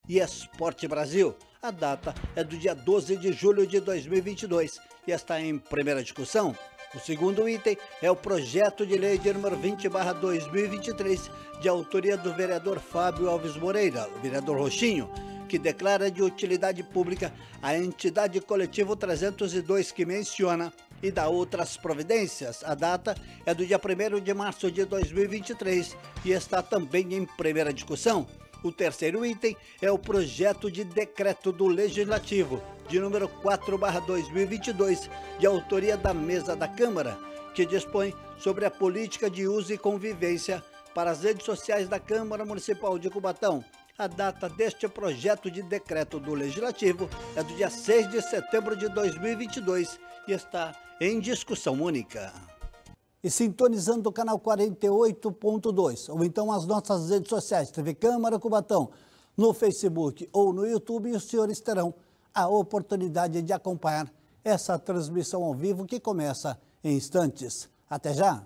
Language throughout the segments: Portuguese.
e Esporte Brasil. A data é do dia 12 de julho de 2022 e está em primeira discussão. O segundo item é o projeto de lei de número 20/2023, de autoria do vereador Fábio Alves Moreira, o vereador Roxinho, que declara de utilidade pública a entidade coletivo 302 que menciona e dá outras providências. A data é do dia 1º de março de 2023 e está também em primeira discussão. O terceiro item é o projeto de decreto do Legislativo, de número 4/2022, de autoria da Mesa da Câmara, que dispõe sobre a política de uso e convivência para as redes sociais da Câmara Municipal de Cubatão. A data deste projeto de decreto do Legislativo é do dia 6 de setembro de 2022 e está em discussão única. E sintonizando o canal 48.2, ou então as nossas redes sociais, TV Câmara Cubatão, no Facebook ou no YouTube, os senhores terão a oportunidade de acompanhar essa transmissão ao vivo que começa em instantes. Até já!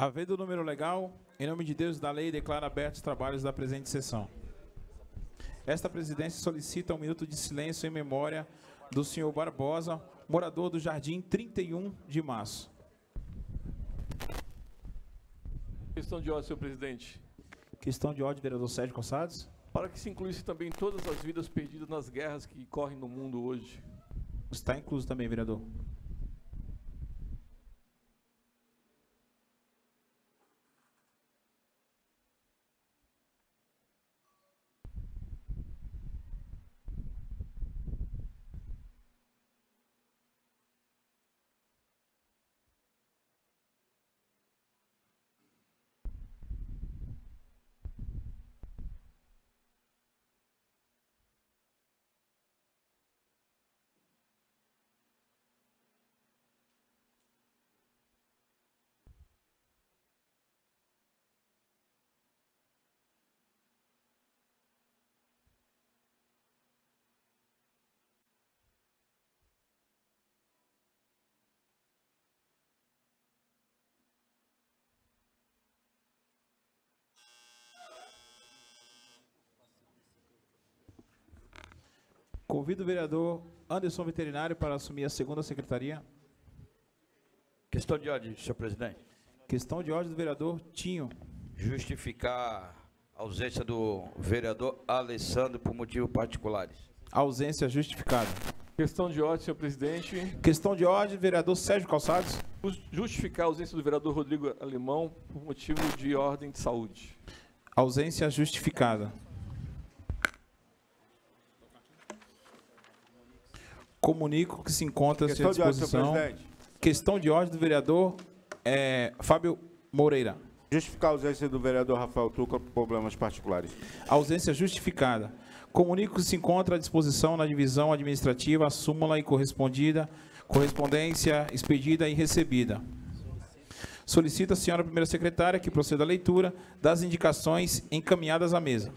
Havendo o número legal, em nome de Deus e da lei, declaro abertos os trabalhos da presente sessão. Esta presidência solicita um minuto de silêncio em memória do senhor Barbosa, morador do Jardim 31 de Março. Questão de ordem, senhor presidente. Questão de ordem, vereador Sérgio Calçados. Para que se incluísse também todas as vidas perdidas nas guerras que correm no mundo hoje. Está incluso também, vereador. Convido o vereador Anderson Veterinário para assumir a segunda secretaria. Questão de ordem, senhor presidente. Questão de ordem do vereador Tinho. Justificar a ausência do vereador Alessandro por motivos particulares. Ausência justificada. Questão de ordem, senhor presidente. Questão de ordem, vereador Sérgio Calçados. Justificar a ausência do vereador Rodrigo Alemão por motivo de ordem de saúde. Ausência justificada. Comunico que se encontra-se à disposição. Questão de ordem do vereador Fábio Moreira. Justificar a ausência do vereador Rafael Tuca por problemas particulares. Ausência justificada. Comunico que se encontra à disposição na divisão administrativa a súmula e correspondência expedida e recebida. Solicito a senhora primeira secretária que proceda à leitura das indicações encaminhadas à mesa.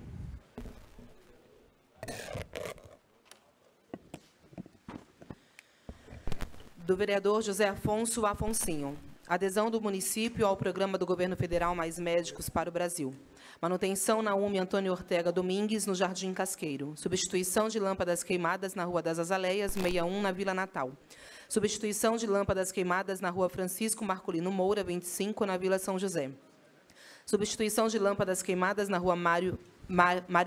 Do vereador José Afonso Afonsinho. Adesão do município ao programa do Governo Federal Mais Médicos para o Brasil. Manutenção na UME Antônio Ortega Domingues, no Jardim Casqueiro. Substituição de lâmpadas queimadas na Rua das Azaleias, 61, na Vila Natal. Substituição de lâmpadas queimadas na Rua Francisco Marcolino Moura, 25, na Vila São José. Substituição de lâmpadas queimadas na Rua Mário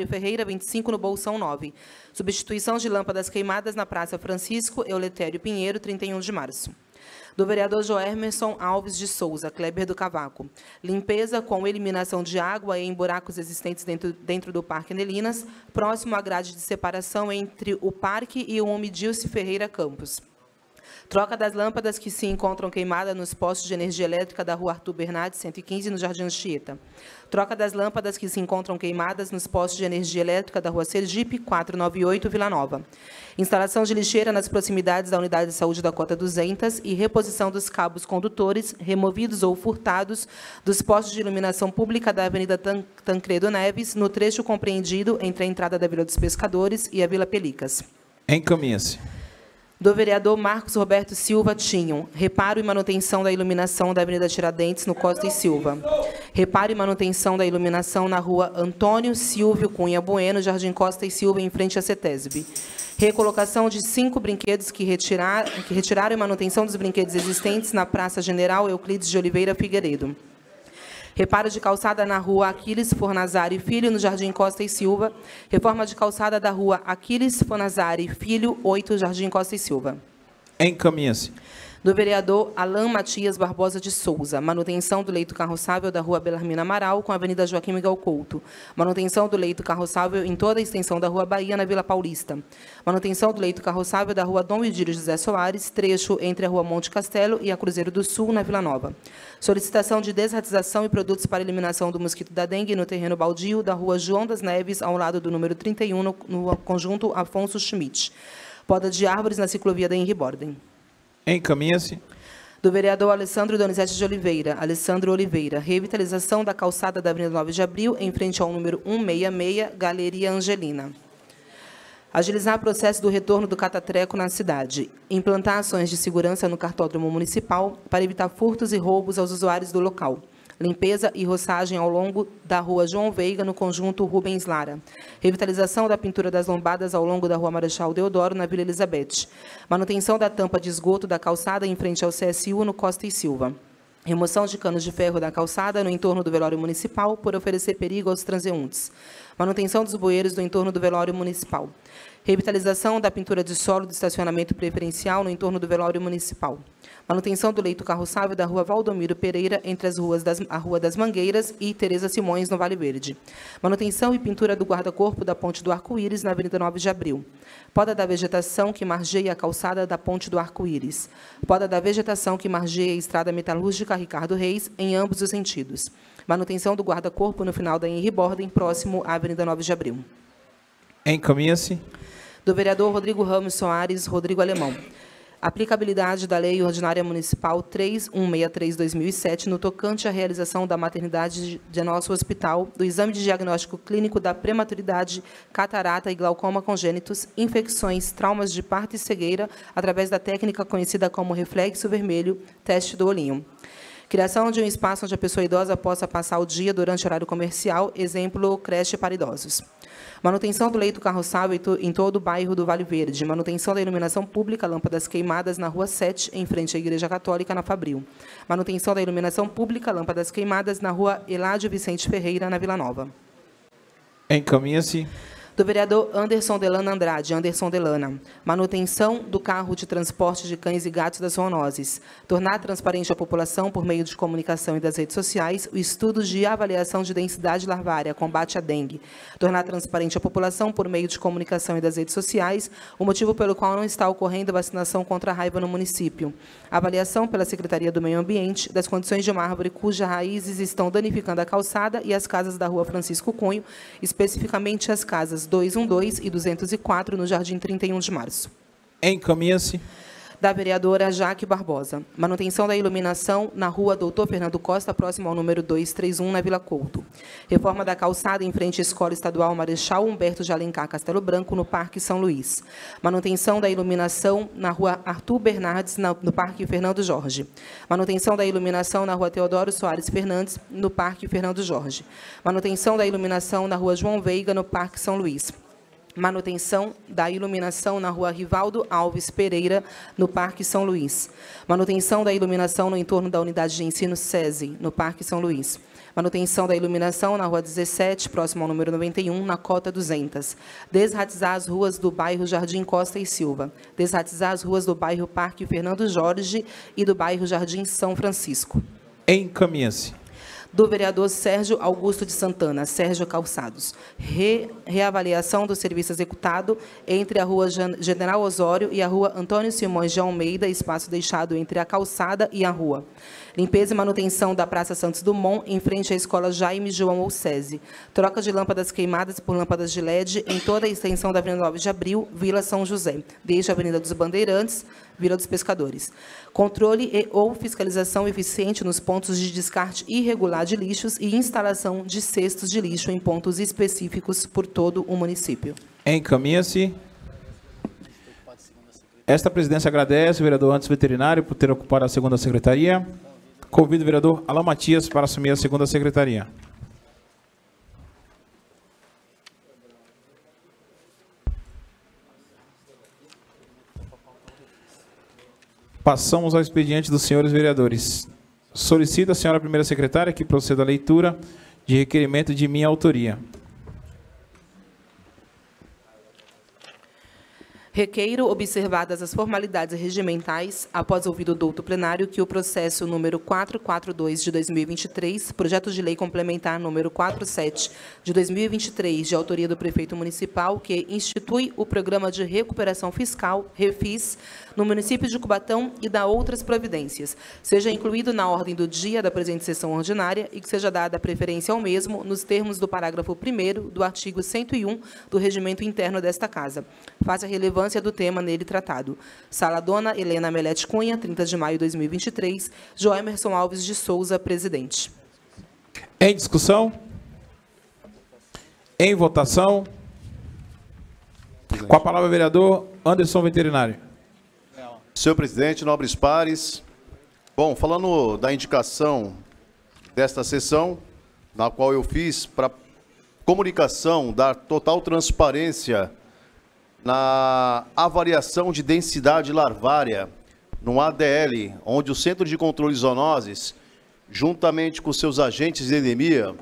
Ferreira, 25, no Bolsão 9. Substituição de lâmpadas queimadas na Praça Francisco Euletério Pinheiro, 31 de março. Do vereador Joermerson Alves de Souza, Kleber do Cavaco. Limpeza com eliminação de água em buracos existentes dentro do Parque Nelinas, próximo à grade de separação entre o parque e o Umidilce Ferreira Campos. Troca das lâmpadas que se encontram queimadas nos postos de energia elétrica da Rua Arthur Bernardes, 115, no Jardim Anchieta. Troca das lâmpadas que se encontram queimadas nos postos de energia elétrica da Rua Sergipe, 498, Vila Nova. Instalação de lixeira nas proximidades da Unidade de Saúde da Cota 200 e reposição dos cabos condutores removidos ou furtados dos postos de iluminação pública da Avenida Tancredo Neves, no trecho compreendido entre a entrada da Vila dos Pescadores e a Vila Pelicas. Encaminha-se. Do vereador Marcos Roberto Silva Tinham, reparo e manutenção da iluminação da Avenida Tiradentes, no Costa e Silva. Reparo e manutenção da iluminação na Rua Antônio Silvio Cunha Bueno, Jardim Costa e Silva, em frente à CETESB. Recolocação de 5 brinquedos que retiraram e manutenção dos brinquedos existentes na Praça General Euclides de Oliveira Figueiredo. Reparo de calçada na Rua Aquiles Fornazari Filho, no Jardim Costa e Silva. Reforma de calçada da Rua Aquiles Fornazari Filho, 8, Jardim Costa e Silva. Encaminha-se. Do vereador Alain Matias Barbosa de Souza, manutenção do leito carroçável da Rua Belarmina Amaral com a Avenida Joaquim Miguel Couto. Manutenção do leito carroçável em toda a extensão da Rua Bahia, na Vila Paulista. Manutenção do leito carroçável da Rua Dom Edílio José Soares, trecho entre a Rua Monte Castelo e a Cruzeiro do Sul, na Vila Nova. Solicitação de desratização e produtos para eliminação do mosquito da dengue no terreno baldio da Rua João das Neves, ao lado do número 31, no conjunto Afonso Schmidt. Poda de árvores na ciclovia da Henri Borden. Encaminha-se. Do vereador Alessandro Donizete de Oliveira, Alessandro Oliveira, revitalização da calçada da Avenida 9 de Abril, em frente ao número 166, Galeria Angelina. Agilizar o processo do retorno do catatreco na cidade. Implantar ações de segurança no cartódromo municipal para evitar furtos e roubos aos usuários do local. Limpeza e roçagem ao longo da Rua João Veiga, no conjunto Rubens Lara. Revitalização da pintura das lombadas ao longo da Rua Marechal Deodoro, na Vila Elizabeth. Manutenção da tampa de esgoto da calçada em frente ao CSU, no Costa e Silva. Remoção de canos de ferro da calçada no entorno do velório municipal por oferecer perigo aos transeuntes. Manutenção dos bueiros do entorno do velório municipal. Revitalização da pintura de solo do estacionamento preferencial no entorno do velório municipal. Manutenção do leito carroçável da Rua Valdomiro Pereira, entre a Rua das Mangueiras e Tereza Simões, no Vale Verde. Manutenção e pintura do guarda-corpo da Ponte do Arco-Íris, na Avenida 9 de Abril. Poda da vegetação que margeia a calçada da Ponte do Arco-Íris. Poda da vegetação que margeia a Estrada Metalúrgica Ricardo Reis, em ambos os sentidos. Manutenção do guarda-corpo no final da Henri Borden, próximo à Avenida 9 de Abril. Encaminha-se. Do vereador Rodrigo Ramos Soares Rodrigo Alemão. Aplicabilidade da Lei Ordinária Municipal 3163/2007 no tocante à realização da maternidade de nosso hospital, do exame de diagnóstico clínico da prematuridade, catarata e glaucoma congênitos, infecções, traumas de parto e cegueira, através da técnica conhecida como reflexo vermelho, teste do olhinho. Criação de um espaço onde a pessoa idosa possa passar o dia durante horário comercial, exemplo, creche para idosos. Manutenção do leito carroçável em todo o bairro do Vale Verde. Manutenção da iluminação pública, lâmpadas queimadas na Rua 7, em frente à Igreja Católica, na Fabril. Manutenção da iluminação pública, lâmpadas queimadas na Rua Eládio Vicente Ferreira, na Vila Nova. Encaminha-se. Do vereador Anderson Delana Andrade, Anderson Delana. Manutenção do carro de transporte de cães e gatos das zoonoses. Tornar transparente à população, por meio de comunicação e das redes sociais, o estudo de avaliação de densidade larvária, combate à dengue. Tornar transparente à população, por meio de comunicação e das redes sociais, o motivo pelo qual não está ocorrendo a vacinação contra a raiva no município. Avaliação pela Secretaria do Meio Ambiente das condições de uma árvore cujas raízes estão danificando a calçada e as casas da Rua Francisco Cunho, especificamente as casas 212 e 204, no Jardim 31 de Março. Encaminha-se. Da vereadora Jaque Barbosa. Manutenção da iluminação na Rua Doutor Fernando Costa, próximo ao número 231, na Vila Couto. Reforma da calçada em frente à Escola Estadual Marechal Humberto de Alencar Castelo Branco, no Parque São Luís. Manutenção da iluminação na Rua Arthur Bernardes, no Parque Fernando Jorge. Manutenção da iluminação na Rua Teodoro Soares Fernandes, no Parque Fernando Jorge. Manutenção da iluminação na Rua João Veiga, no Parque São Luís. Manutenção da iluminação na Rua Rivaldo Alves Pereira, no Parque São Luís. Manutenção da iluminação no entorno da unidade de ensino SESI, no Parque São Luís. Manutenção da iluminação na Rua 17, próximo ao número 91, na Cota 200. Desratizar as ruas do bairro Jardim Costa e Silva. Desratizar as ruas do bairro Parque Fernando Jorge e do bairro Jardim São Francisco. Encaminha-se. Do vereador Sérgio Augusto de Santana, Sérgio Calçados. Reavaliação do serviço executado entre a Rua General Osório e a Rua Antônio Simões de Almeida, espaço deixado entre a calçada e a rua. Limpeza e manutenção da Praça Santos Dumont, em frente à Escola Jaime João Olcese. Troca de lâmpadas queimadas por lâmpadas de LED em toda a extensão da Avenida 9 de Abril, Vila São José, desde a Avenida dos Bandeirantes, Vila dos Pescadores. Controle e ou fiscalização eficiente nos pontos de descarte irregular de lixos e instalação de cestos de lixo em pontos específicos por todo o município. Encaminha-se. Esta presidência agradece o vereador Anderson Veterinário por ter ocupado a segunda secretaria. Convido o vereador Alain Matias para assumir a segunda secretaria. Passamos ao expediente dos senhores vereadores. Solicito a senhora primeira secretária que proceda à leitura de requerimento de minha autoria. Requeiro, observadas as formalidades regimentais, após ouvido o douto plenário, que o processo número 442 de 2023, projeto de lei complementar número 47 de 2023, de autoria do prefeito municipal, que institui o programa de recuperação fiscal, REFIS, no município de Cubatão e dá outras providências, seja incluído na ordem do dia da presente sessão ordinária e que seja dada preferência ao mesmo nos termos do parágrafo 1º do artigo 101 do regimento interno desta Casa. Face a relevância do tema nele tratado. Sala Dona Helena Melete Cunha, 30 de maio de 2023. Joemerson Alves de Souza, presidente. Em discussão? Em votação? Com a palavra o vereador Anderson Veterinário. Senhor presidente, nobres pares, bom, falando da indicação desta sessão, na qual eu fiz para comunicação, dar total transparência na avaliação de densidade larvária no ADL, onde o Centro de Controle de Zoonoses, juntamente com seus agentes de endemia,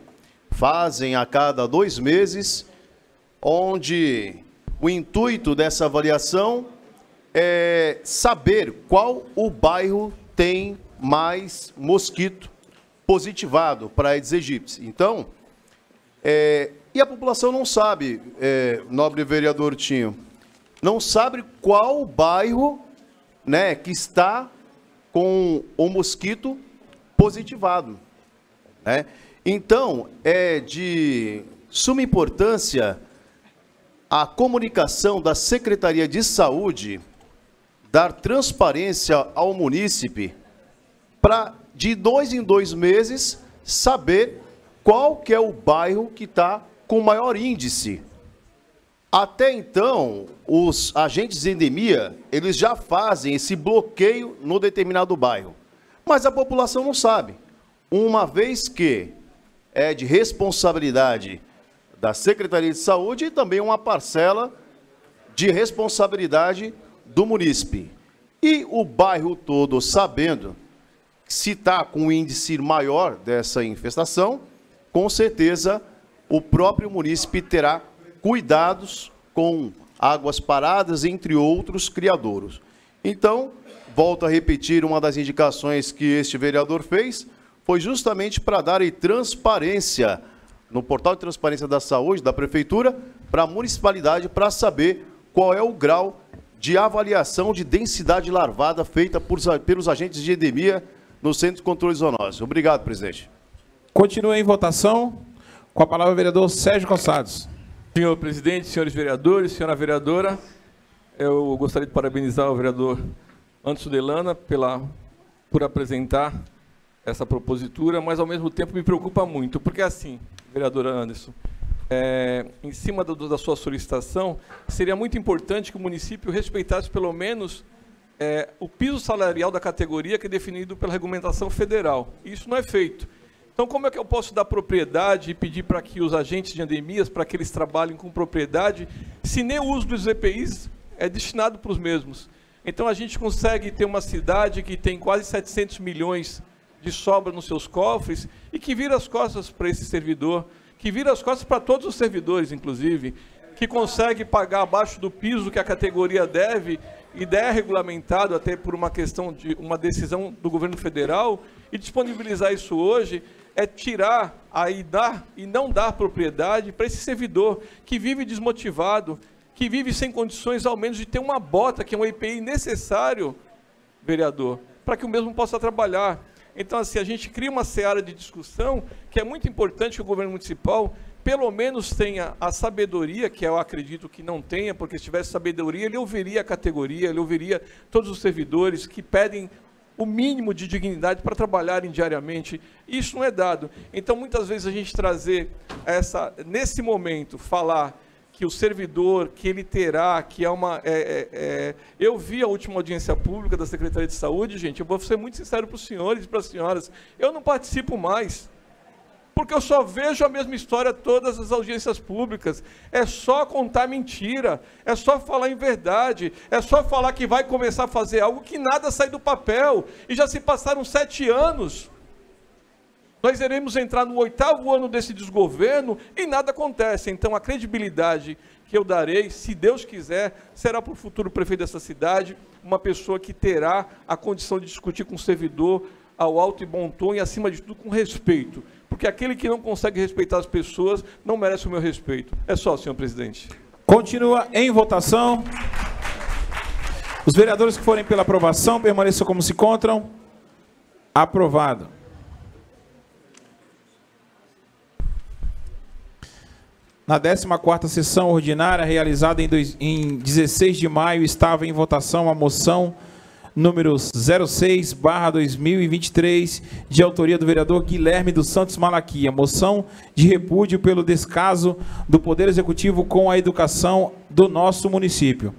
fazem a cada 2 meses, onde o intuito dessa avaliação é saber qual o bairro tem mais mosquito positivado para Aedes aegypti. Então, e a população não sabe, nobre vereador Tinho, não sabe qual bairro, né, que está com o mosquito positivado, né? Então, é de suma importância a comunicação da Secretaria de Saúde dar transparência ao munícipe para, de 2 em 2 meses, saber qual que é o bairro que está com maior índice. Até então, os agentes de endemia, eles já fazem esse bloqueio no determinado bairro. Mas a população não sabe. Uma vez que é de responsabilidade da Secretaria de Saúde e também uma parcela de responsabilidade do munícipe. E o bairro todo sabendo se está com um índice maior dessa infestação, com certeza o próprio munícipe terá cuidados com águas paradas, entre outros criadouros. Então, volto a repetir, uma das indicações que este vereador fez foi justamente para dar transparência no portal de transparência da saúde da prefeitura para a municipalidade, para saber qual é o grau de avaliação de densidade larvada feita pelos agentes de endemia no Centro de Controle de Zoonoses. Obrigado, presidente. Continua em votação. Com a palavra o vereador Sérgio Calçados. Senhor presidente, senhores vereadores, senhora vereadora, eu gostaria de parabenizar o vereador Anderson Delana por apresentar essa propositura, mas ao mesmo tempo me preocupa muito, porque assim, vereador Anderson, em cima da sua solicitação, seria muito importante que o município respeitasse pelo menos o piso salarial da categoria que é definido pela regulamentação federal. Isso não é feito. Então, como é que eu posso dar propriedade e pedir para que os agentes de endemias, para que eles trabalhem com propriedade, se nem o uso dos EPIs é destinado para os mesmos? Então, a gente consegue ter uma cidade que tem quase 700 milhões de sobra nos seus cofres e que vira as costas para esse servidor, que vira as costas para todos os servidores, inclusive, que consegue pagar abaixo do piso que a categoria deve, e é regulamentado até por uma questão de uma decisão do governo federal, e disponibilizar isso hoje é tirar e não dar propriedade para esse servidor que vive desmotivado, que vive sem condições ao menos de ter uma bota, que é um EPI necessário, vereador, para que o mesmo possa trabalhar. Então, assim, a gente cria uma seara de discussão que é muito importante que o governo municipal pelo menos tenha a sabedoria, que eu acredito que não tenha, porque se tivesse sabedoria, ele ouviria a categoria, ele ouviria todos os servidores que pedem o mínimo de dignidade para trabalharem diariamente. Isso não é dado. Então, muitas vezes, a gente trazer nesse momento, falar que o servidor, que ele terá, que é uma... eu vi a última audiência pública da Secretaria de Saúde, gente, eu vou ser muito sincero para os senhores e para as senhoras, eu não participo mais, porque eu só vejo a mesma história todas as audiências públicas. É só contar mentira, é só falar em verdade, é só falar que vai começar a fazer algo que nada sai do papel, e já se passaram 7 anos. Nós iremos entrar no 8º ano desse desgoverno e nada acontece. Então, a credibilidade que eu darei, se Deus quiser, será para o futuro prefeito dessa cidade, uma pessoa que terá a condição de discutir com o servidor ao alto e bom tom e, acima de tudo, com respeito. Porque aquele que não consegue respeitar as pessoas não merece o meu respeito. É só, senhor presidente. Continua em votação. Os vereadores que forem pela aprovação, permaneçam como se encontram. Aprovado. Na 14ª sessão ordinária, realizada em 16 de maio, estava em votação a moção número 06/2023, de autoria do vereador Guilherme dos Santos Malaquia. Moção de repúdio pelo descaso do Poder Executivo com a educação do nosso município.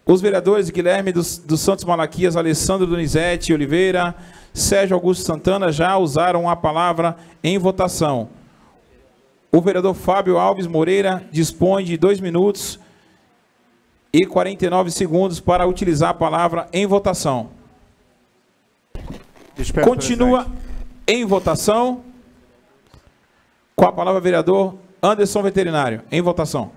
Os vereadores Guilherme dos Santos Malaquias, Alessandro Donizete Oliveira, Sérgio Augusto Santana já usaram a palavra em votação. O vereador Fábio Alves Moreira dispõe de 2 minutos e 49 segundos para utilizar a palavra em votação. Continua em votação. Com a palavra, vereador Anderson Veterinário. Em votação.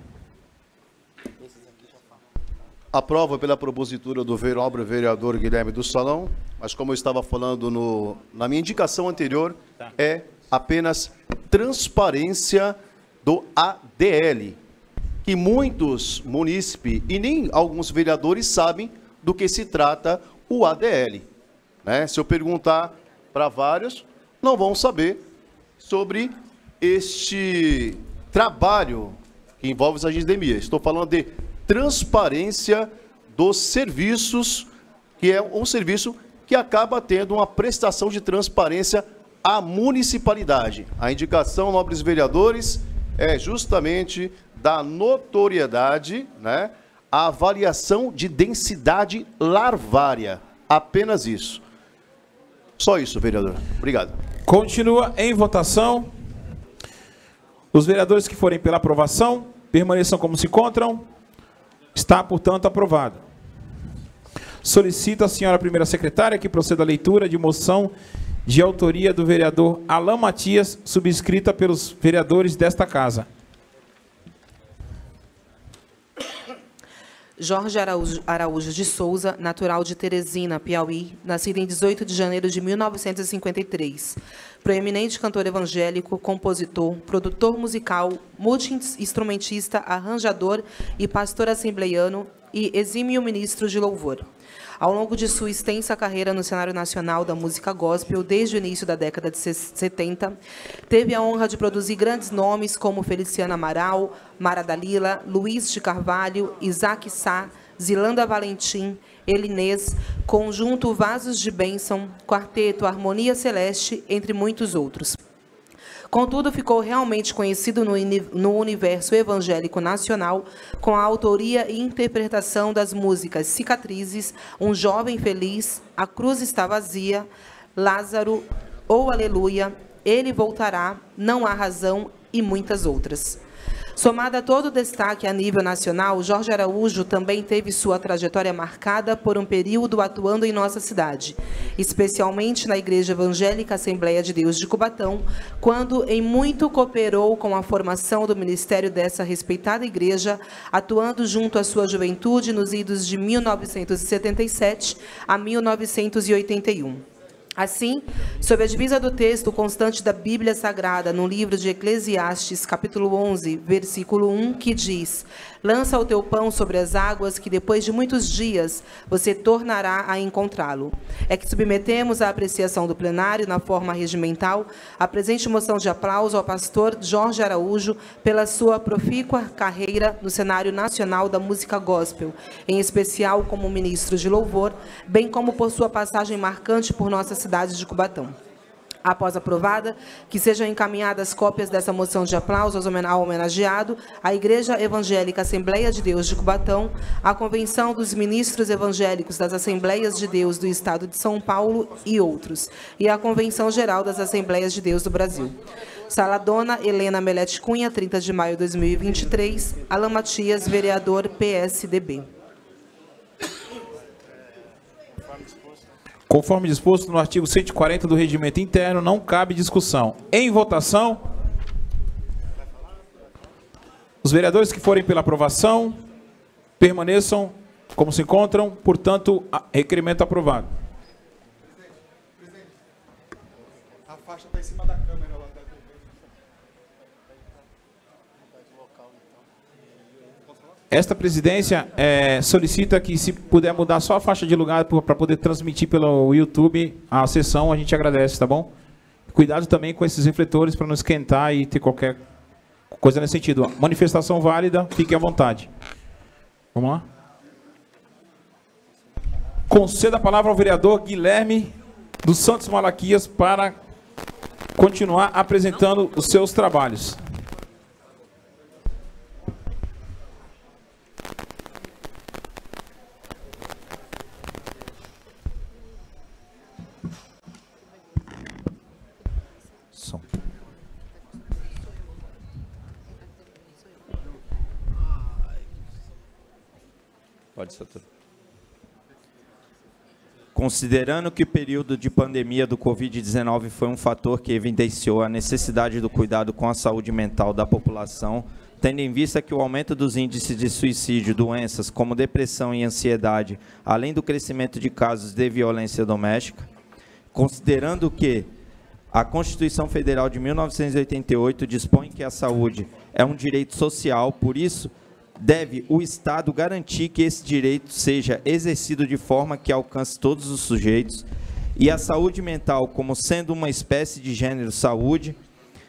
Aprova pela propositura do nobre vereador Guilherme do Salão, mas como eu estava falando na minha indicação anterior, é apenas transparência do ADL, que muitos munícipes e nem alguns vereadores sabem do que se trata o ADL. Né? Se eu perguntar para vários, não vão saber sobre este trabalho que envolve os agentes de endemia. Estou falando de transparência dos serviços, que é um serviço que acaba tendo uma prestação de transparência à municipalidade. A indicação, nobres vereadores, é justamente da notoriedade, né, a avaliação de densidade larvária. Apenas isso. Só isso, vereador. Obrigado. Continua em votação. Os vereadores que forem pela aprovação, permaneçam como se encontram. Está, portanto, aprovado. Solicito a senhora primeira secretária que proceda a leitura de moção de autoria do vereador Alain Matias, subscrita pelos vereadores desta casa. Jorge Araújo de Souza, natural de Teresina, Piauí, nascido em 18 de janeiro de 1953. Proeminente cantor evangélico, compositor, produtor musical, multi-instrumentista, arranjador e pastor assembleiano e exímio ministro de louvor. Ao longo de sua extensa carreira no cenário nacional da música gospel, desde o início da década de 70, teve a honra de produzir grandes nomes como Feliciano Amaral, Mara Dalila, Luiz de Carvalho, Isaac Sá, Zilanda Valentim, Elinês, Conjunto Vasos de Bênção, Quarteto Harmonia Celeste, entre muitos outros. Contudo, ficou realmente conhecido no universo evangélico nacional com a autoria e interpretação das músicas Cicatrizes, Um Jovem Feliz, A Cruz Está Vazia, Lázaro, ou aleluia, ele voltará, não há razão e muitas outras. Somada a todo o destaque a nível nacional, Jorge Araújo também teve sua trajetória marcada por um período atuando em nossa cidade, especialmente na Igreja Evangélica Assembleia de Deus de Cubatão, quando em muito cooperou com a formação do ministério dessa respeitada igreja, atuando junto à sua juventude nos idos de 1977 a 1981. Assim, sob a divisa do texto constante da Bíblia Sagrada, no livro de Eclesiastes, capítulo 11, versículo 1, que diz: lança o teu pão sobre as águas, que depois de muitos dias você tornará a encontrá-lo. É que submetemos à apreciação do plenário, na forma regimental, a presente moção de aplauso ao pastor Jorge Araújo pela sua profícua carreira no cenário nacional da música gospel, em especial como ministro de louvor, bem como por sua passagem marcante por nossa cidade de Cubatão. Após aprovada, que sejam encaminhadas cópias dessa moção de aplauso ao homenageado, à Igreja Evangélica Assembleia de Deus de Cubatão, à Convenção dos Ministros Evangélicos das Assembleias de Deus do Estado de São Paulo e outros, e à Convenção Geral das Assembleias de Deus do Brasil. Sala Dona Helena Melete Cunha, 30 de maio de 2023, Alan Matias, vereador PSDB. Conforme disposto no artigo 140 do Regimento Interno, não cabe discussão. Em votação, os vereadores que forem pela aprovação permaneçam como se encontram, portanto, requerimento aprovado. A faixa está em cima da câmera lá. Esta presidência solicita que, se puder mudar só a faixa de lugar para poder transmitir pelo YouTube a sessão, a gente agradece, tá bom? Cuidado também com esses refletores para não esquentar e ter qualquer coisa nesse sentido. Manifestação válida, fique à vontade. Vamos lá? Conceda a palavra ao vereador Guilherme dos Santos Malaquias para continuar apresentando os seus trabalhos. Pode ser tudo. Considerando que o período de pandemia do Covid-19 foi um fator que evidenciou a necessidade do cuidado com a saúde mental da população, tendo em vista que o aumento dos índices de suicídio, doenças como depressão e ansiedade, além do crescimento de casos de violência doméstica, considerando que a Constituição Federal de 1988 dispõe que a saúde é um direito social, por isso, deve o Estado garantir que esse direito seja exercido de forma que alcance todos os sujeitos, e a saúde mental, como sendo uma espécie de gênero saúde,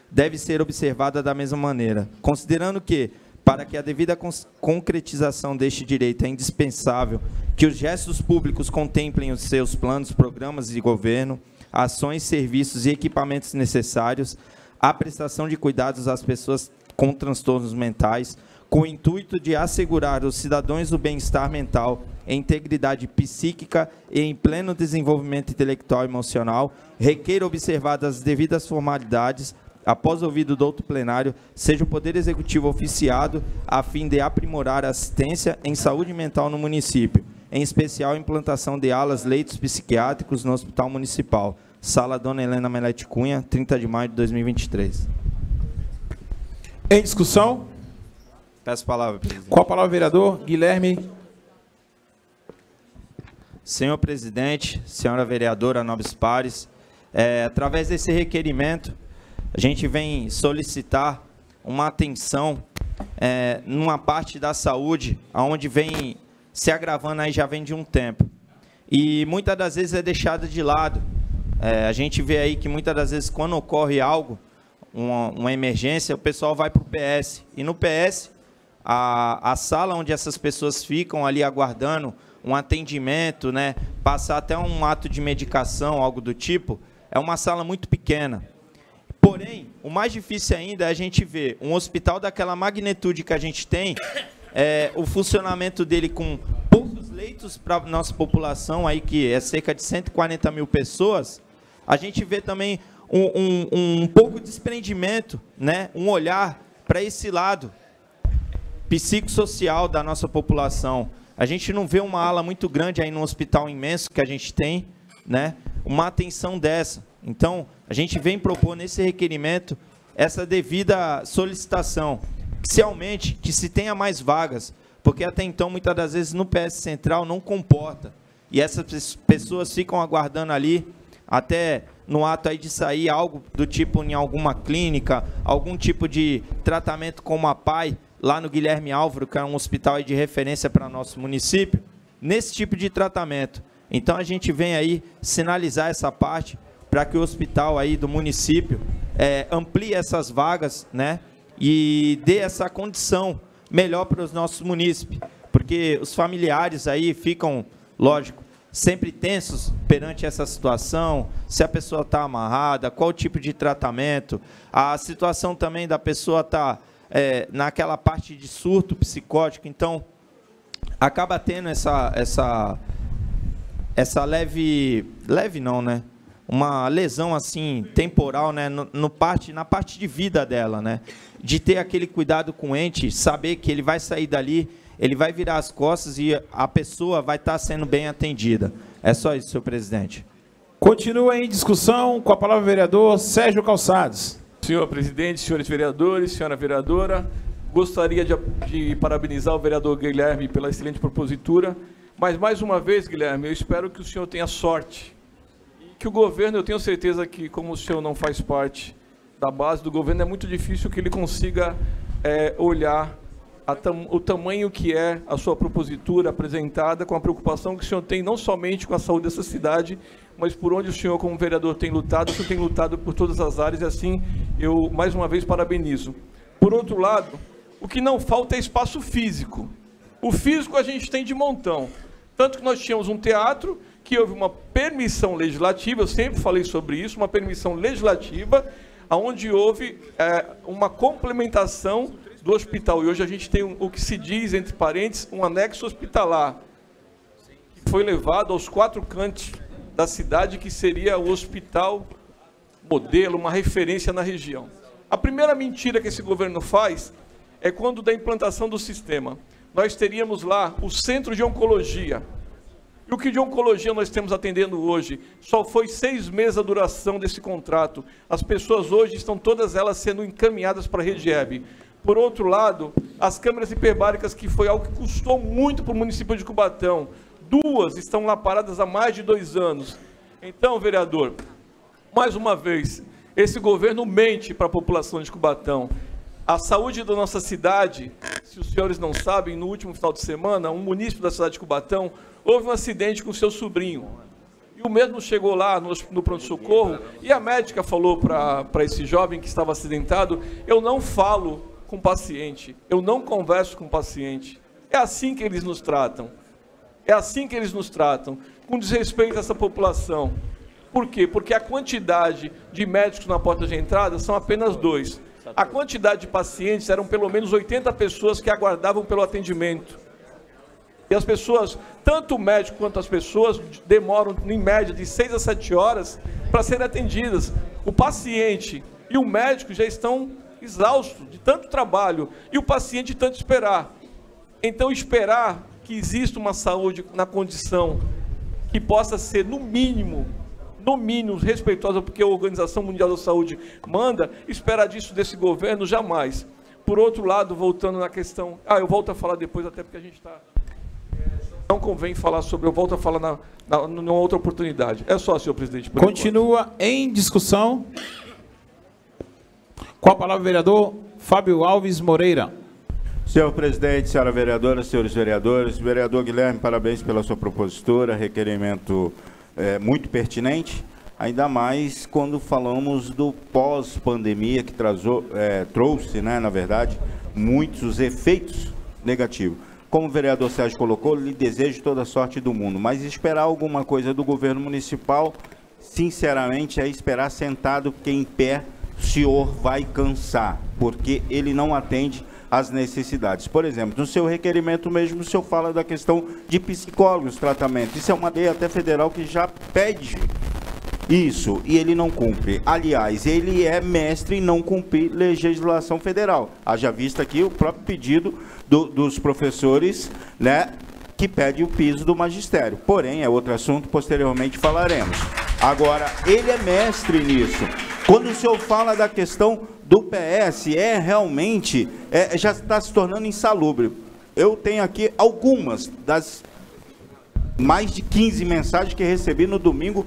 deve ser observada da mesma maneira, considerando que, para que a devida concretização deste direito é indispensável que os gestos públicos contemplem os seus planos, programas de governo, ações, serviços e equipamentos necessários à prestação de cuidados às pessoas com transtornos mentais, com o intuito de assegurar aos cidadãos o bem-estar mental, a integridade psíquica e em pleno desenvolvimento intelectual e emocional, requer observadas as devidas formalidades, após ouvido do outro plenário, seja o Poder Executivo oficiado a fim de aprimorar a assistência em saúde mental no município, em especial a implantação de alas, leitos psiquiátricos no Hospital Municipal. Sala Dona Helena Melete Cunha, 30 de maio de 2023. Em discussão? Peço a palavra, presidente. Com a palavra, vereador Guilherme. Senhor presidente, senhora vereadora, nobres pares, através desse requerimento, a gente vem solicitar uma atenção numa parte da saúde, onde vem se agravando aí já vem de um tempo. E muitas das vezes é deixada de lado. A gente vê aí que muitas das vezes quando ocorre algo, uma emergência, o pessoal vai para o PS. E no PS, a sala onde essas pessoas ficam ali aguardando um atendimento, né, passar até um ato de medicação, algo do tipo, é uma sala muito pequena. Porém, o mais difícil ainda é a gente ver um hospital daquela magnitude que a gente tem, o funcionamento dele com poucos leitos para a nossa população, aí, que é cerca de 140 mil pessoas, a gente vê também um pouco de desprendimento, né? Um olhar para esse lado psicossocial da nossa população. A gente não vê uma ala muito grande aí no hospital imenso que a gente tem, né? Uma atenção dessa. Então, a gente vem propor nesse requerimento essa devida solicitação, que se aumente, que se tenha mais vagas, porque até então, muitas das vezes, no PS Central não comporta. E essas pessoas ficam aguardando ali, até no ato aí de sair algo do tipo em alguma clínica, algum tipo de tratamento como a PAI, lá no Guilherme Álvaro, que é um hospital aí de referência para nosso município, nesse tipo de tratamento. Então, a gente vem aí sinalizar essa parte para que o hospital aí do município amplie essas vagas, né, e dê essa condição melhor para os nossos munícipes, porque os familiares aí ficam, lógico, sempre tensos perante essa situação, se a pessoa está amarrada, qual tipo de tratamento, a situação também da pessoa está naquela parte de surto psicótico, então acaba tendo essa leve não, né? Uma lesão assim temporal, né? Na parte de vida dela, né? De ter aquele cuidado com o ente, saber que ele vai sair dali, ele vai virar as costas e a pessoa vai estar sendo bem atendida. É só isso, senhor presidente. Continua em discussão com a palavra o vereador Sérgio Calçados. Senhor presidente, senhores vereadores, senhora vereadora, gostaria de parabenizar o vereador Guilherme pela excelente propositura, mas mais uma vez, Guilherme, eu espero que o senhor tenha sorte e que o governo, eu tenho certeza que, como o senhor não faz parte da base do governo, é muito difícil que ele consiga olhar o tamanho que é a sua propositura apresentada, com a preocupação que o senhor tem não somente com a saúde dessa cidade, mas por onde o senhor, como vereador, tem lutado, o senhor tem lutado por todas as áreas, e assim eu, mais uma vez, parabenizo. Por outro lado, o que não falta é espaço físico. O físico a gente tem de montão. Tanto que nós tínhamos um teatro, que houve uma permissão legislativa, eu sempre falei sobre isso, uma permissão legislativa, onde houve uma complementação do hospital. E hoje a gente tem o que se diz, entre parênteses, um anexo hospitalar, que foi levado aos 4 cantos da cidade, que seria o hospital modelo, uma referência na região. A primeira mentira que esse governo faz é quando da implantação do sistema. Nós teríamos lá o centro de oncologia. E o que de oncologia nós temos atendendo hoje? Só foi 6 meses a duração desse contrato. As pessoas hoje estão todas elas sendo encaminhadas para a rede EB. Por outro lado, as câmeras hiperbáricas, que foi algo que custou muito para o município de Cubatão, 2 estão lá paradas há mais de 2 anos. Então, vereador, mais uma vez, esse governo mente para a população de Cubatão. A saúde da nossa cidade, se os senhores não sabem, no último final de semana, um munícipe da cidade de Cubatão houve um acidente com seu sobrinho. E o mesmo chegou lá no pronto-socorro e a médica falou para esse jovem que estava acidentado: eu não falo com o paciente, eu não converso com o paciente. É assim que eles nos tratam. É assim que eles nos tratam, com desrespeito a essa população. Por quê? Porque a quantidade de médicos na porta de entrada são apenas 2. A quantidade de pacientes eram pelo menos 80 pessoas que aguardavam pelo atendimento. E as pessoas, tanto o médico quanto as pessoas, demoram em média de 6 a 7 horas para serem atendidas. O paciente e o médico já estão exaustos de tanto trabalho e o paciente de tanto esperar. Então, esperar que exista uma saúde na condição que possa ser, no mínimo, respeitosa, porque a Organização Mundial da Saúde manda, esperar disso desse governo, jamais. Por outro lado, voltando na questão... eu volto a falar depois, até porque a gente está... Não convém falar sobre... Eu volto a falar numa outra oportunidade. É só, senhor presidente. Continua em discussão. Com a palavra o vereador Fábio Alves Moreira. Senhor presidente, senhora vereadora, senhores vereadores, vereador Guilherme, parabéns pela sua propositura, requerimento muito pertinente, ainda mais quando falamos do pós-pandemia, que trouxe, né, na verdade, muitos efeitos negativos. Como o vereador Sérgio colocou, lhe desejo toda a sorte do mundo, mas esperar alguma coisa do governo municipal, sinceramente, é esperar sentado, porque em pé o senhor vai cansar, porque ele não atende as necessidades. Por exemplo, no seu requerimento mesmo, o senhor fala da questão de psicólogos, tratamento. Isso é uma lei até federal que já pede Isso, e ele não cumpre. Aliás, ele é mestre em não cumprir legislação federal. Haja vista aqui o próprio pedido dos professores, né, que pede o piso do magistério. Porém, é outro assunto, posteriormente falaremos. Agora, ele é mestre nisso. Quando o senhor fala da questão do PS, realmente, já está se tornando insalubre. Eu tenho aqui algumas das mais de 15 mensagens que recebi no domingo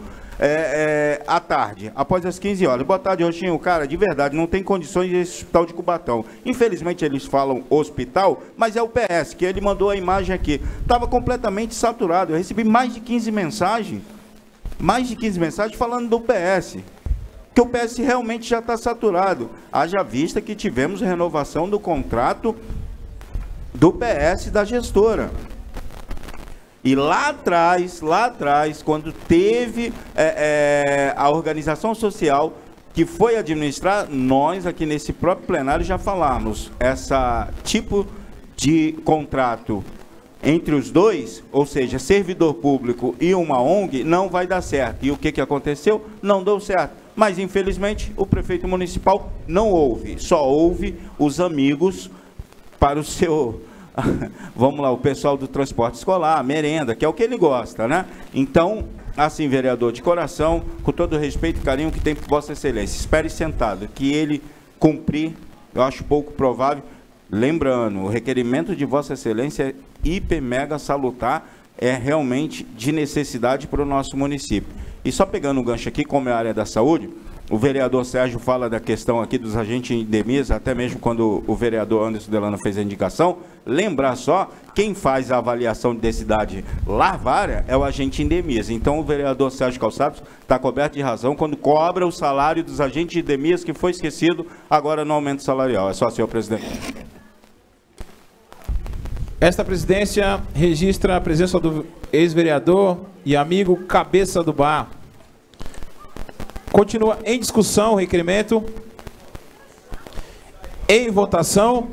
à tarde, após as 15 horas. Boa tarde, Roxinho. Cara, de verdade, não tem condições de esse hospital de Cubatão. Infelizmente, eles falam hospital, mas é o PS, que ele mandou a imagem aqui. Estava completamente saturado. Eu recebi mais de 15 mensagens falando do PS. Que o PS realmente já está saturado. Haja vista que tivemos renovação do contrato do PS da gestora. E lá atrás, quando teve a organização social que foi administrar, nós aqui nesse próprio plenário já falamos, essa tipo de contrato entre os dois, ou seja, servidor público e uma ONG, não vai dar certo. E o que aconteceu? Não deu certo. Mas, infelizmente, o prefeito municipal não ouve, só ouve os amigos para o seu... Vamos lá, o pessoal do transporte escolar, merenda, que é o que ele gosta, né? Então, assim, vereador, de coração, com todo o respeito e carinho que tem por Vossa Excelência, espere sentado, que ele cumprir, eu acho pouco provável. Lembrando, o requerimento de Vossa Excelência é hiper mega salutar, é realmente de necessidade para o nosso município. E só pegando um gancho aqui, como é a área da saúde, o vereador Sérgio fala da questão aqui dos agentes em endemias, até mesmo quando o vereador Anderson Delano fez a indicação. Lembrar só, quem faz a avaliação de densidade larvária é o agente em endemias. Então, o vereador Sérgio Calçados está coberto de razão quando cobra o salário dos agentes de endemias, que foi esquecido agora no aumento salarial. É só, senhor presidente. Esta presidência registra a presença do ex-vereador e amigo Cabeça do Bar. Continua em discussão o requerimento. Em votação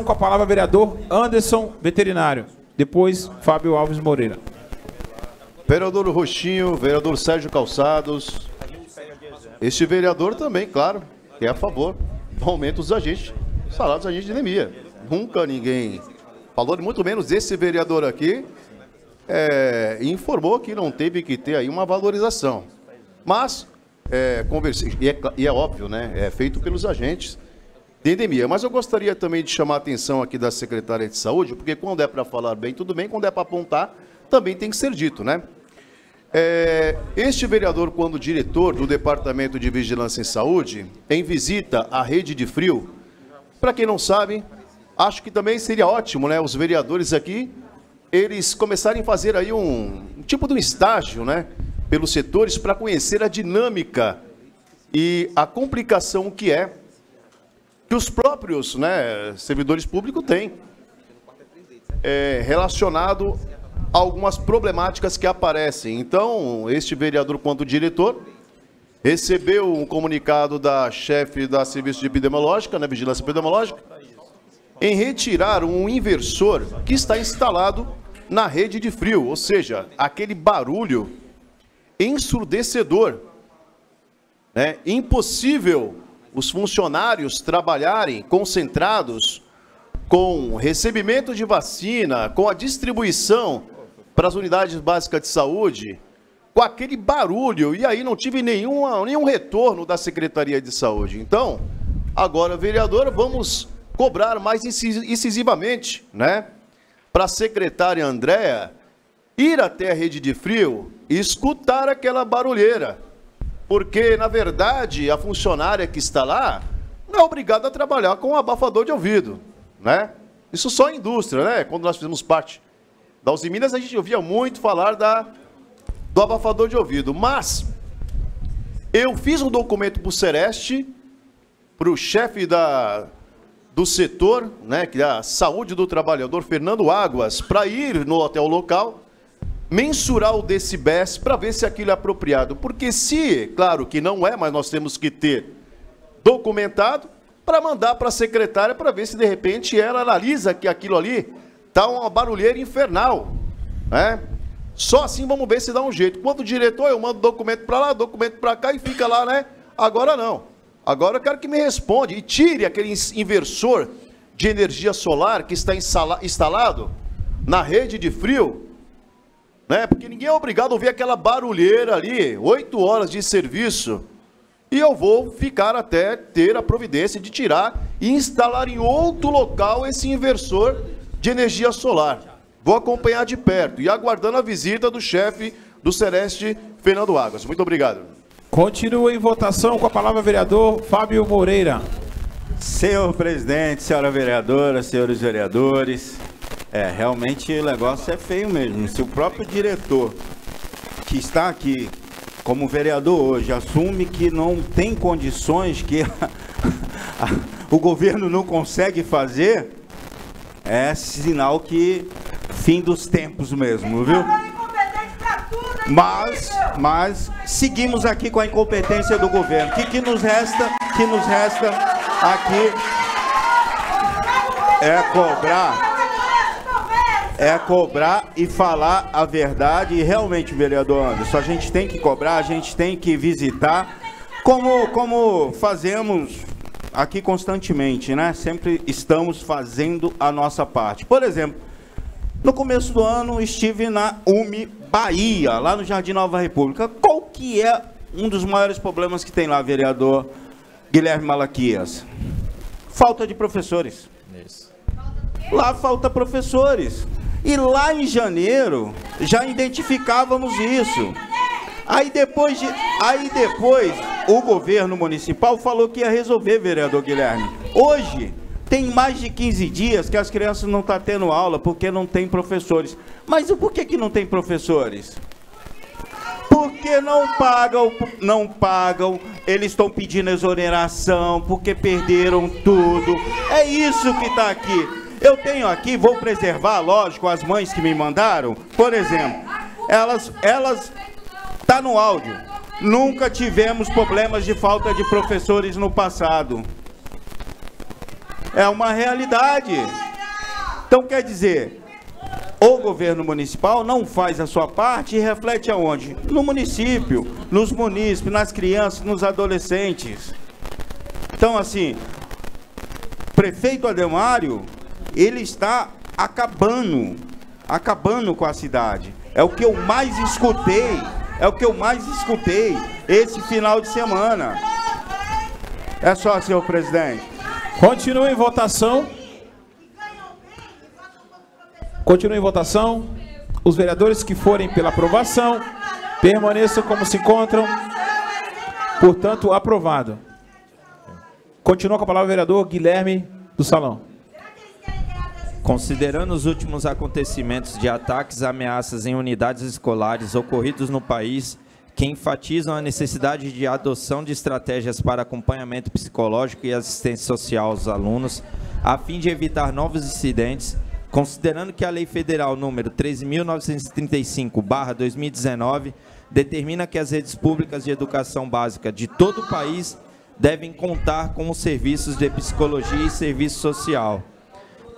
com a palavra vereador Anderson Veterinário. Depois, Fábio Alves Moreira. Vereador Roxinho, vereador Sérgio Calçados. Este vereador também, claro, que é a favor do aumento dos agentes, salários dos agentes de endemia. Nunca ninguém falou, muito menos esse vereador aqui, informou que não teve que ter aí uma valorização. Mas, conversei, e é óbvio, né? É feito pelos agentes de endemia. Mas eu gostaria também de chamar a atenção aqui da secretária de saúde, porque quando é para falar bem, tudo bem, quando é para apontar, também tem que ser dito, né? Este vereador, quando diretor do Departamento de Vigilância em Saúde, em visita à rede de frio, para quem não sabe, acho que também seria ótimo, né? Os vereadores aqui, eles começarem a fazer aí um tipo de um estágio, né? Pelos setores, para conhecer a dinâmica e a complicação que os próprios, né, servidores públicos têm relacionado a algumas problemáticas que aparecem. Então, este vereador, quanto diretor, recebeu um comunicado da chefe da Serviço de Epidemiológica, né, Vigilância Epidemiológica, em retirar um inversor que está instalado na rede de frio, ou seja, aquele barulho ensurdecedor, né? Impossível os funcionários trabalharem concentrados com recebimento de vacina, com a distribuição para as unidades básicas de saúde, com aquele barulho, e aí não tive nenhum retorno da Secretaria de Saúde. Então, agora, vereador, vamos cobrar mais incisivamente, né, para a secretária Andréa ir até a rede de frio e escutar aquela barulheira. Porque, na verdade, a funcionária que está lá não é obrigada a trabalhar com um abafador de ouvido, né? Isso só a indústria, né? Quando nós fizemos parte da Uzi Minas, a gente ouvia muito falar do abafador de ouvido. Mas eu fiz um documento para o Sereste, para o chefe do setor, né, que é a saúde do trabalhador, Fernando Águas, para ir no hotel local, mensurar o decibéis para ver se aquilo é apropriado. Porque se, claro que não é, mas nós temos que ter documentado para mandar para a secretária para ver se de repente ela analisa que aquilo ali está uma barulheira infernal, né? Só assim vamos ver se dá um jeito. Quando o diretor, eu mando documento para lá, documento para cá e fica lá, né? Agora não. Agora eu quero que me responda e tire aquele inversor de energia solar que está instalado na rede de frio, né? Porque ninguém é obrigado a ouvir aquela barulheira ali, 8 horas de serviço. E eu vou ficar até ter a providência de tirar e instalar em outro local esse inversor de energia solar. Vou acompanhar de perto e aguardando a visita do chefe do Sereste, Fernando Águas. Muito obrigado. Continua em votação com a palavra o vereador Fábio Moreira. Senhor presidente, senhora vereadora, senhores vereadores, realmente o negócio é feio mesmo. Se o próprio diretor que está aqui como vereador hoje assume que não tem condições, que o governo não consegue fazer, é sinal que fim dos tempos mesmo, viu? Mas seguimos aqui com a incompetência do governo. O que nos resta aqui é cobrar e falar a verdade. E realmente, vereador Anderson, a gente tem que cobrar, a gente tem que visitar, como fazemos aqui constantemente, né? Sempre estamos fazendo a nossa parte. Por exemplo, no começo do ano estive na UME Bahia, lá no Jardim Nova República. Qual que é um dos maiores problemas que tem lá, vereador Guilherme Malaquias? Falta de professores. Isso. Lá falta professores. E lá em janeiro já identificávamos isso. Aí depois o governo municipal falou que ia resolver, vereador Guilherme. Hoje tem mais de 15 dias que as crianças não estão tendo aula porque não tem professores. Mas por que não tem professores? Porque não pagam, eles estão pedindo exoneração, porque perderam tudo. É isso que está aqui. Eu tenho aqui, vou preservar, lógico, as mães que me mandaram. Por exemplo, elas tá no áudio. Nunca tivemos problemas de falta de professores no passado. É uma realidade. Então, quer dizer, o governo municipal não faz a sua parte e reflete aonde? No município, nos munícipes, nas crianças, nos adolescentes. Então, assim, prefeito Ademário, ele está acabando com a cidade. É o que eu mais escutei, esse final de semana. É só, senhor presidente. Continua em votação. Os vereadores que forem pela aprovação permaneçam como se encontram. Portanto, aprovado. Continua com a palavra o vereador Guilherme do Salão. Considerando os últimos acontecimentos de ataques e ameaças em unidades escolares ocorridos no país, que enfatizam a necessidade de adoção de estratégias para acompanhamento psicológico e assistência social aos alunos, a fim de evitar novos incidentes, considerando que a Lei Federal número 13.935/2019 determina que as redes públicas de educação básica de todo o país devem contar com os serviços de psicologia e serviço social.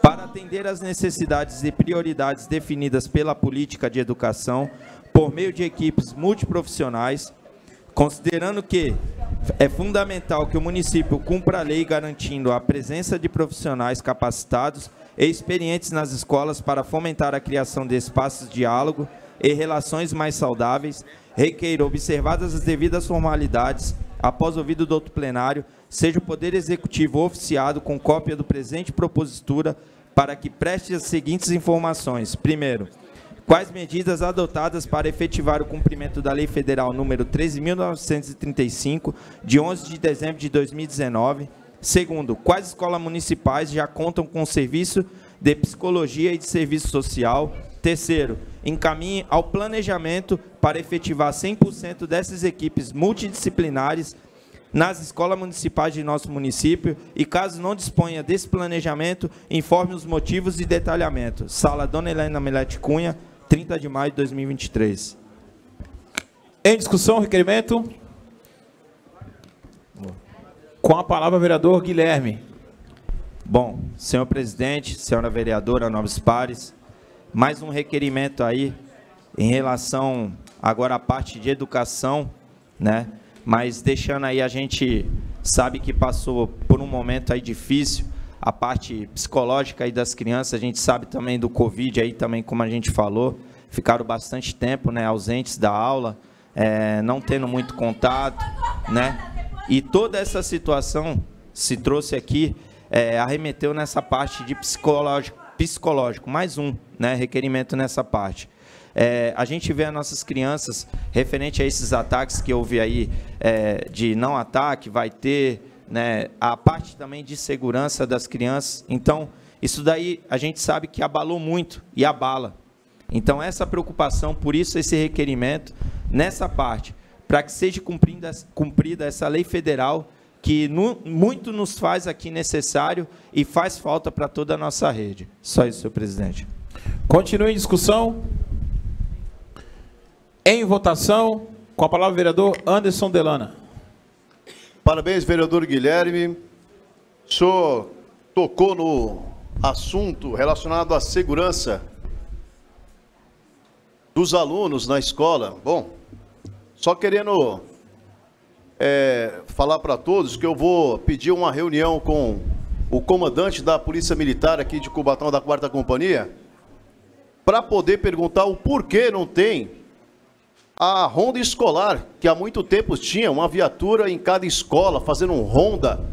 Para atender às necessidades e prioridades definidas pela política de educação, por meio de equipes multiprofissionais, considerando que é fundamental que o município cumpra a lei garantindo a presença de profissionais capacitados e experientes nas escolas para fomentar a criação de espaços de diálogo e relações mais saudáveis, requeira, observadas as devidas formalidades, após ouvido do outro plenário, seja o Poder Executivo oficiado com cópia do presente propositura para que preste as seguintes informações. Primeiro, quais medidas adotadas para efetivar o cumprimento da Lei Federal número 13.935, de 11 de dezembro de 2019. Segundo, quais escolas municipais já contam com serviço de psicologia e de serviço social. Terceiro, encaminhe ao planejamento para efetivar 100% dessas equipes multidisciplinares nas escolas municipais de nosso município e, caso não disponha desse planejamento, informe os motivos e detalhamento. Sala Dona Helena Melete Cunha, 30 de maio de 2023. Em discussão, requerimento. Com a palavra, vereador Guilherme. Bom, senhor presidente, senhora vereadora, nobres pares, mais um requerimento aí em relação agora à parte de educação, né? Mas deixando aí, a gente sabe que passou por um momento aí difícil, a parte psicológica aí das crianças, a gente sabe também do Covid aí também, como a gente falou, ficaram bastante tempo, né, ausentes da aula, não tendo muito contato, né? E toda essa situação se trouxe aqui, arremeteu nessa parte de psicológico, mais um, né, requerimento nessa parte. A gente vê as nossas crianças, referente a esses ataques que houve aí, de não ataque, vai ter, né, a parte também de segurança das crianças. Então, isso daí a gente sabe que abalou muito e abala. Então, essa preocupação, por isso esse requerimento, nessa parte, para que seja cumprida essa lei federal, que muito nos faz aqui necessário e faz falta para toda a nossa rede. Só isso, senhor presidente. Continue em discussão. Em votação, com a palavra o vereador Anderson Delana. Parabéns, vereador Guilherme. O senhor tocou no assunto relacionado à segurança dos alunos na escola. Bom, só querendo falar para todos que eu vou pedir uma reunião com o comandante da Polícia Militar aqui de Cubatão, da 4ª Companhia, para poder perguntar o porquê não tem a ronda escolar, que há muito tempo tinha uma viatura em cada escola, fazendo um ronda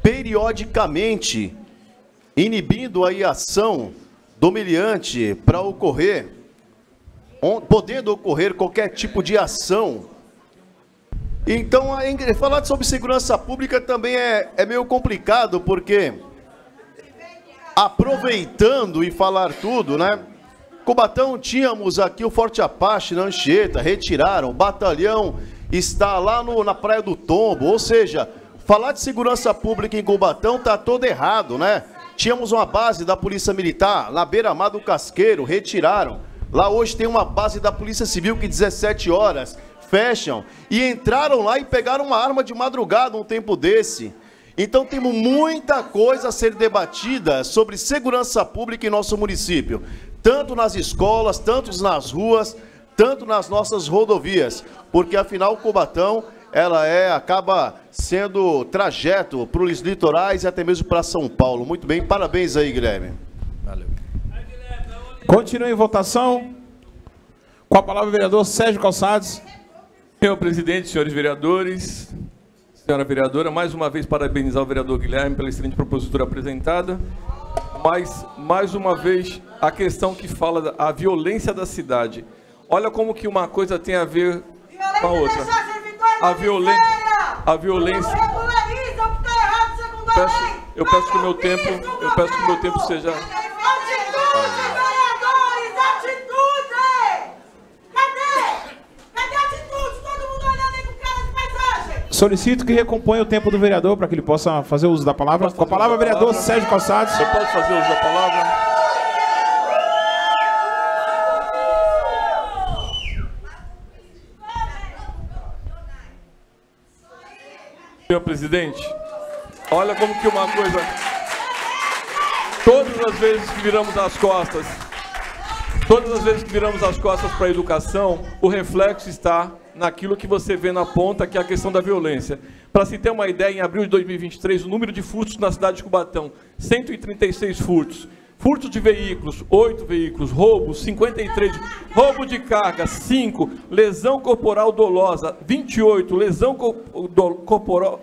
periodicamente, inibindo aí a ação domiliante para ocorrer, podendo ocorrer qualquer tipo de ação. Então, falar sobre segurança pública também é meio complicado, porque aproveitando e falar tudo, né? Cubatão, tínhamos aqui o Forte Apache na Anchieta, retiraram, o batalhão está lá na Praia do Tombo, ou seja, falar de segurança pública em Cubatão está todo errado, né? Tínhamos uma base da Polícia Militar na beira-mar do Casqueiro, retiraram. Lá hoje tem uma base da Polícia Civil que 17 horas fecham e entraram lá e pegaram uma arma de madrugada um tempo desse. Então temos muita coisa a ser debatida sobre segurança pública em nosso município, tanto nas escolas, tanto nas ruas, tanto nas nossas rodovias, porque afinal Cubatão, ela acaba sendo trajeto para os litorais e até mesmo para São Paulo. Muito bem, parabéns aí, Guilherme. Valeu. Continue em votação. Com a palavra o vereador Sérgio Calçados. Senhor presidente, senhores vereadores, senhora vereadora, mais uma vez parabenizar o vereador Guilherme pela excelente propositura apresentada, mas mais uma vez a questão que fala da violência da cidade. Olha como que uma coisa tem a ver com a outra. A violência. Eu peço que o meu tempo seja. Solicito que recomponha o tempo do vereador para que ele possa fazer uso da palavra. Com a palavra, vereador Sérgio Calçados. Eu posso fazer uso da palavra? Senhor presidente, olha como que uma coisa... Todas as vezes que viramos as costas para a educação, o reflexo está naquilo que você vê na ponta, que é a questão da violência. Para se ter uma ideia, em abril de 2023, o número de furtos na cidade de Cubatão, 136 furtos. Furtos de veículos, 8 veículos. Roubos, 53. Roubo de carga, 5. Lesão corporal dolosa, 28. Lesão corporal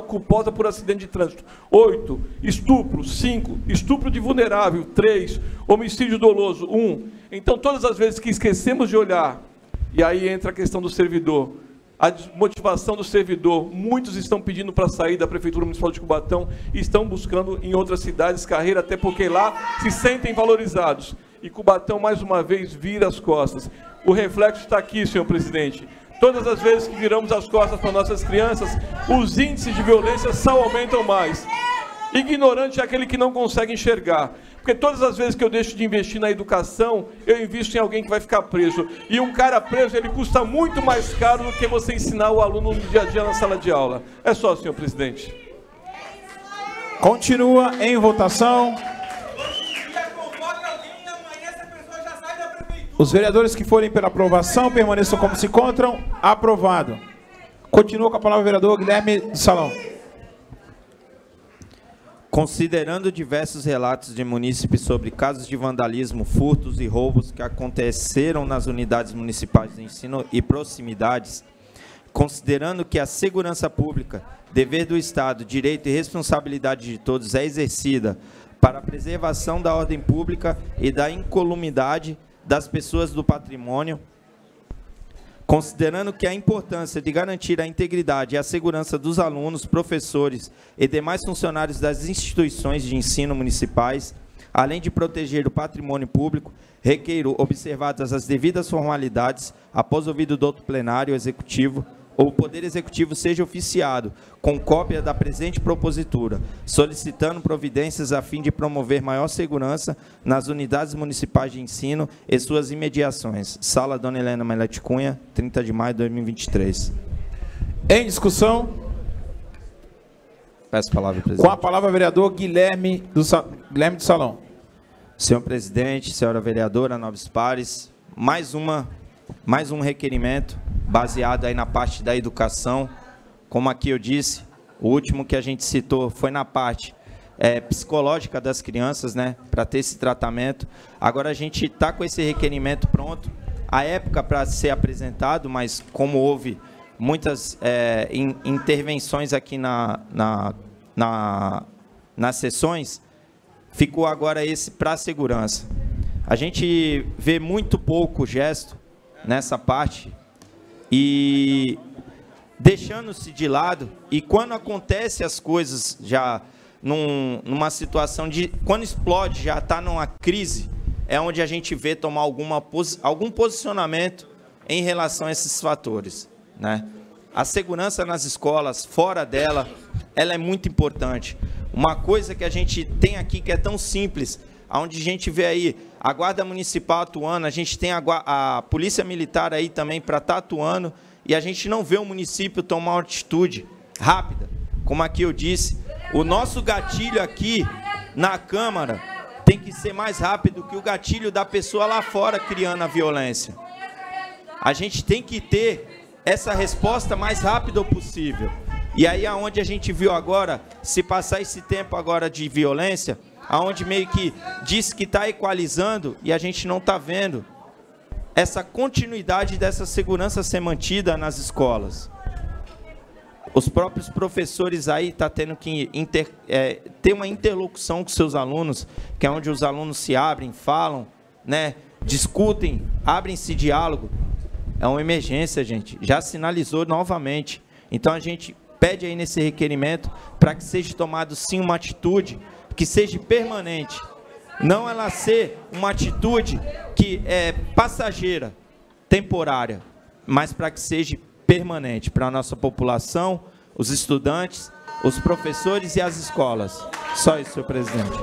culposa por acidente de trânsito, 8. Estupro, 5. Estupro de vulnerável, 3. Homicídio doloso, 1. Então, todas as vezes que esquecemos de olhar, e aí entra a questão do servidor, a desmotivação do servidor, muitos estão pedindo para sair da Prefeitura Municipal de Cubatão e estão buscando em outras cidades carreira, até porque lá se sentem valorizados. E Cubatão, mais uma vez, vira as costas. O reflexo está aqui, senhor presidente. Todas as vezes que viramos as costas para nossas crianças, os índices de violência só aumentam mais. Ignorante é aquele que não consegue enxergar. Porque todas as vezes que eu deixo de investir na educação, eu invisto em alguém que vai ficar preso. E um cara preso, ele custa muito mais caro do que você ensinar o aluno no dia a dia na sala de aula. É só, senhor presidente. Continua em votação. Os vereadores que forem pela aprovação permaneçam como se encontram. Aprovado. Continua com a palavra o vereador Guilherme do Salão. Considerando diversos relatos de munícipes sobre casos de vandalismo, furtos e roubos que aconteceram nas unidades municipais de ensino e proximidades, considerando que a segurança pública, dever do Estado, direito e responsabilidade de todos é exercida para a preservação da ordem pública e da incolumidade das pessoas do patrimônio, considerando que a importância de garantir a integridade e a segurança dos alunos, professores e demais funcionários das instituições de ensino municipais, além de proteger o patrimônio público, requeiro, observadas as devidas formalidades, após ouvido do outro plenário executivo, ou o Poder Executivo seja oficiado com cópia da presente propositura, solicitando providências a fim de promover maior segurança nas unidades municipais de ensino e suas imediações. Sala Dona Helena Melete Cunha, 30 de maio de 2023. Em discussão. Peço a palavra, presidente. Com a palavra, vereador Guilherme do Salão. Senhor presidente, senhora vereadora, nobres pares, mais um requerimento baseado aí na parte da educação. Como aqui eu disse, o último que a gente citou foi na parte psicológica das crianças, né, para ter esse tratamento. Agora a gente está com esse requerimento pronto, a época para ser apresentado, mas como houve muitas intervenções aqui nas sessões, ficou agora esse para a segurança. A gente vê muito pouco gesto nessa parte e deixando-se de lado, e quando acontece as coisas já numa situação de, quando explode, já está numa crise, é onde a gente vê tomar algum posicionamento em relação a esses fatores, né? A segurança nas escolas, fora dela, ela é muito importante. Uma coisa que a gente tem aqui que é tão simples, onde a gente vê aí a Guarda Municipal atuando, a gente tem a Polícia Militar aí também para estar atuando, e a gente não vê o município tomar uma atitude rápida. Como aqui eu disse, o nosso gatilho aqui na Câmara tem que ser mais rápido que o gatilho da pessoa lá fora criando a violência. A gente tem que ter essa resposta mais rápida possível. E aí aonde a gente viu agora, se passar esse tempo agora de violência, aonde meio que diz que está equalizando e a gente não está vendo essa continuidade dessa segurança ser mantida nas escolas. Os próprios professores aí estão tendo que ter uma interlocução com seus alunos, que é onde os alunos se abrem, falam, né, discutem, abrem-se diálogo. É uma emergência, gente. Já sinalizou novamente. Então a gente pede aí nesse requerimento para que seja tomado sim uma atitude que seja permanente. Não ela ser uma atitude que é passageira, temporária, mas para que seja permanente para a nossa população, os estudantes, os professores e as escolas. Só isso, senhor presidente.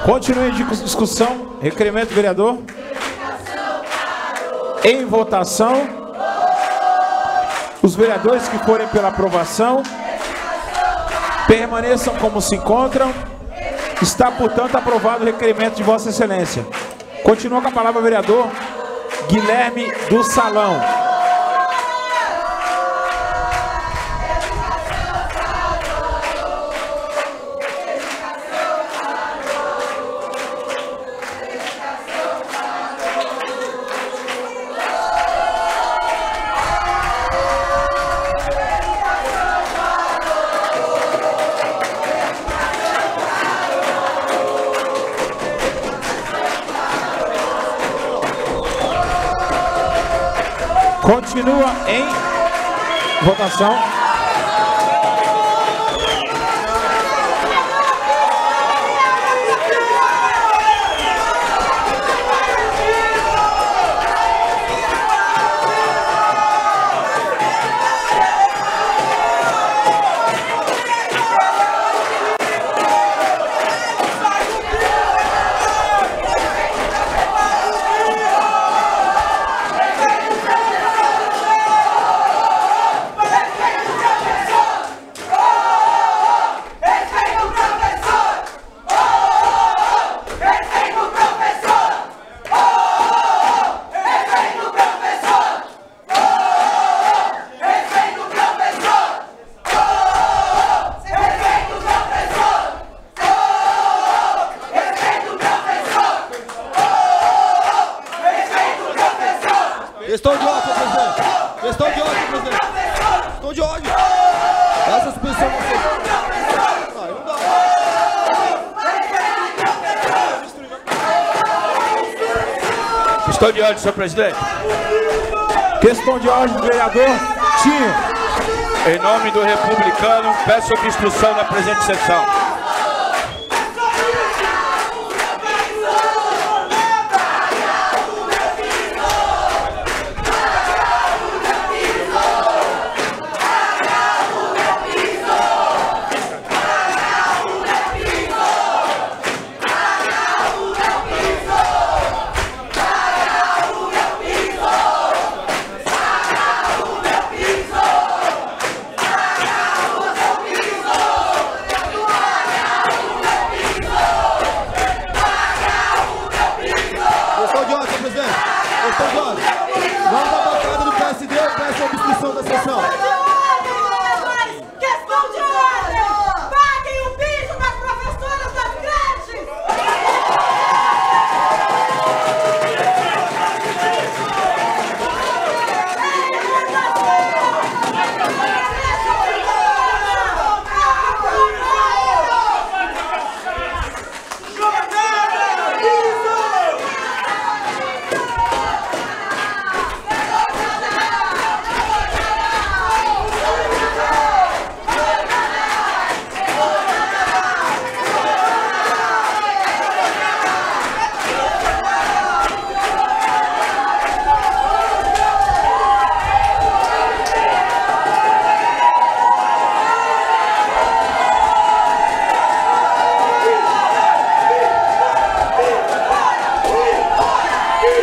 Continue de discussão. Requerimento, vereador. Em votação. Os vereadores que forem pela aprovação permaneçam como se encontram. Está, portanto, aprovado o requerimento de Vossa Excelência. Continua com a palavra o vereador Guilherme do Salão. Continua em votação. Estou de ordem. Essa suspensão vai ser... Não dá. Questão de ordem, senhor presidente. Questão de ordem, vereador Tinho. Em nome do republicano, peço obstrução da presente sessão.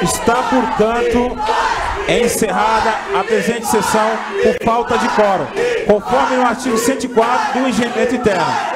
Está, portanto, encerrada a presente sessão por falta de quórum, conforme no artigo 104 do Regimento Interno.